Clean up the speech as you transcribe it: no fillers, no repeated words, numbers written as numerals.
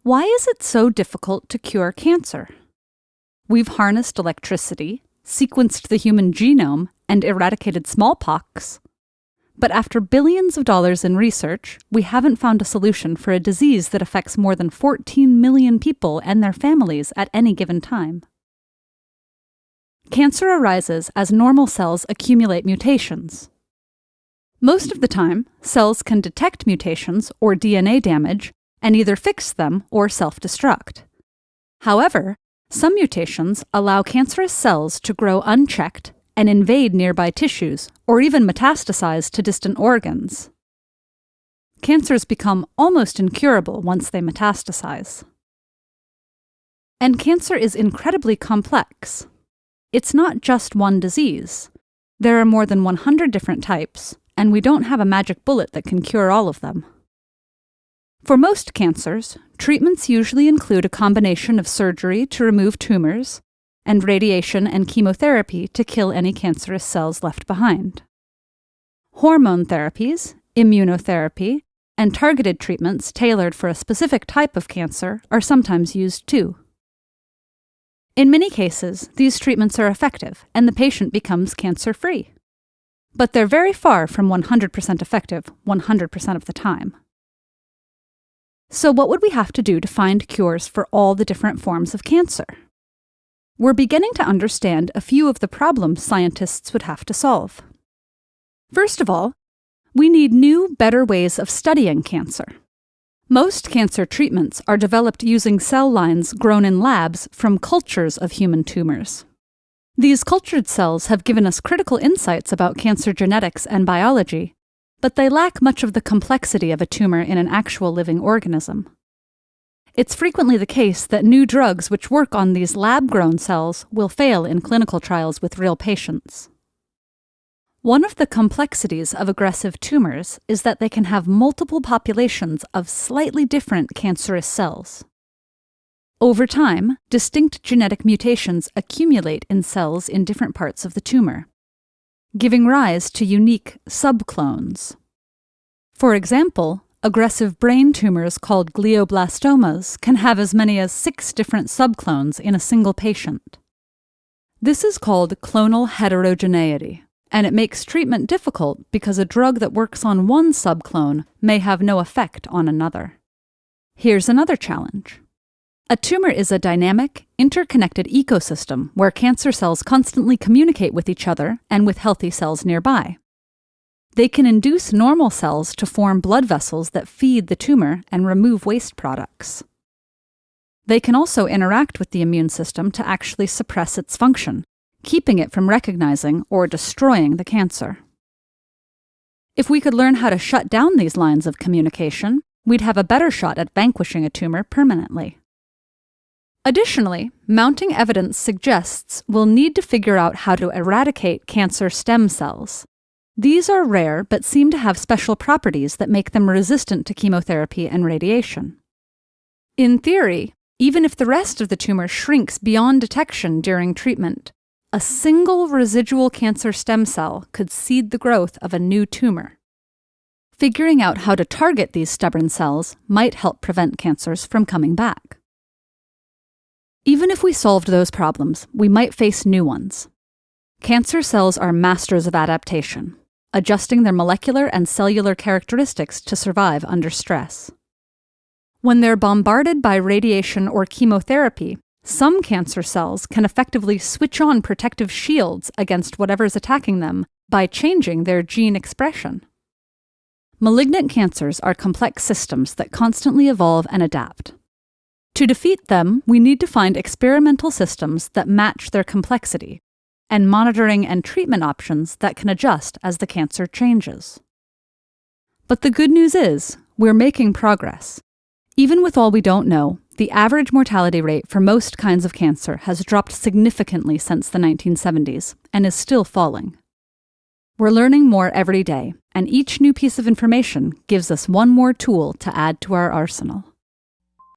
Why is it so difficult to cure cancer? We've harnessed electricity, sequenced the human genome, and eradicated smallpox. But after billions of dollars in research, we haven't found a solution for a disease that affects more than 14 million people and their families at any given time. Cancer arises as normal cells accumulate mutations. Most of the time, cells can detect mutations or DNA damage and either fix them or self-destruct. However, some mutations allow cancerous cells to grow unchecked and invade nearby tissues or even metastasize to distant organs. Cancers become almost incurable once they metastasize. And cancer is incredibly complex. It's not just one disease. There are more than 100 different types, and we don't have a magic bullet that can cure all of them. For most cancers, treatments usually include a combination of surgery to remove tumors and radiation and chemotherapy to kill any cancerous cells left behind. Hormone therapies, immunotherapy, and targeted treatments tailored for a specific type of cancer are sometimes used too. In many cases, these treatments are effective and the patient becomes cancer-free. But they're very far from 100% effective 100% of the time. So what would we have to do to find cures for all the different forms of cancer? We're beginning to understand a few of the problems scientists would have to solve. First of all, we need new, better ways of studying cancer. Most cancer treatments are developed using cell lines grown in labs from cultures of human tumors. These cultured cells have given us critical insights about cancer genetics and biology, but they lack much of the complexity of a tumor in an actual living organism. It's frequently the case that new drugs which work on these lab-grown cells will fail in clinical trials with real patients. One of the complexities of aggressive tumors is that they can have multiple populations of slightly different cancerous cells. Over time, distinct genetic mutations accumulate in cells in different parts of the tumor, giving rise to unique subclones. For example, aggressive brain tumors called glioblastomas can have as many as 6 different subclones in a single patient. This is called clonal heterogeneity, and it makes treatment difficult because a drug that works on one subclone may have no effect on another. Here's another challenge. A tumor is a dynamic, interconnected ecosystem where cancer cells constantly communicate with each other and with healthy cells nearby. They can induce normal cells to form blood vessels that feed the tumor and remove waste products. They can also interact with the immune system to actually suppress its function, keeping it from recognizing or destroying the cancer. If we could learn how to shut down these lines of communication, we'd have a better shot at vanquishing a tumor permanently. Additionally, mounting evidence suggests we'll need to figure out how to eradicate cancer stem cells. These are rare but seem to have special properties that make them resistant to chemotherapy and radiation. In theory, even if the rest of the tumor shrinks beyond detection during treatment, a single residual cancer stem cell could seed the growth of a new tumor. Figuring out how to target these stubborn cells might help prevent cancers from coming back. Even if we solved those problems, we might face new ones. Cancer cells are masters of adaptation, adjusting their molecular and cellular characteristics to survive under stress. When they're bombarded by radiation or chemotherapy, some cancer cells can effectively switch on protective shields against whatever's attacking them by changing their gene expression. Malignant cancers are complex systems that constantly evolve and adapt. To defeat them, we need to find experimental systems that match their complexity, and monitoring and treatment options that can adjust as the cancer changes. But the good news is, we're making progress. Even with all we don't know, the average mortality rate for most kinds of cancer has dropped significantly since the 1970s and is still falling. We're learning more every day, and each new piece of information gives us one more tool to add to our arsenal.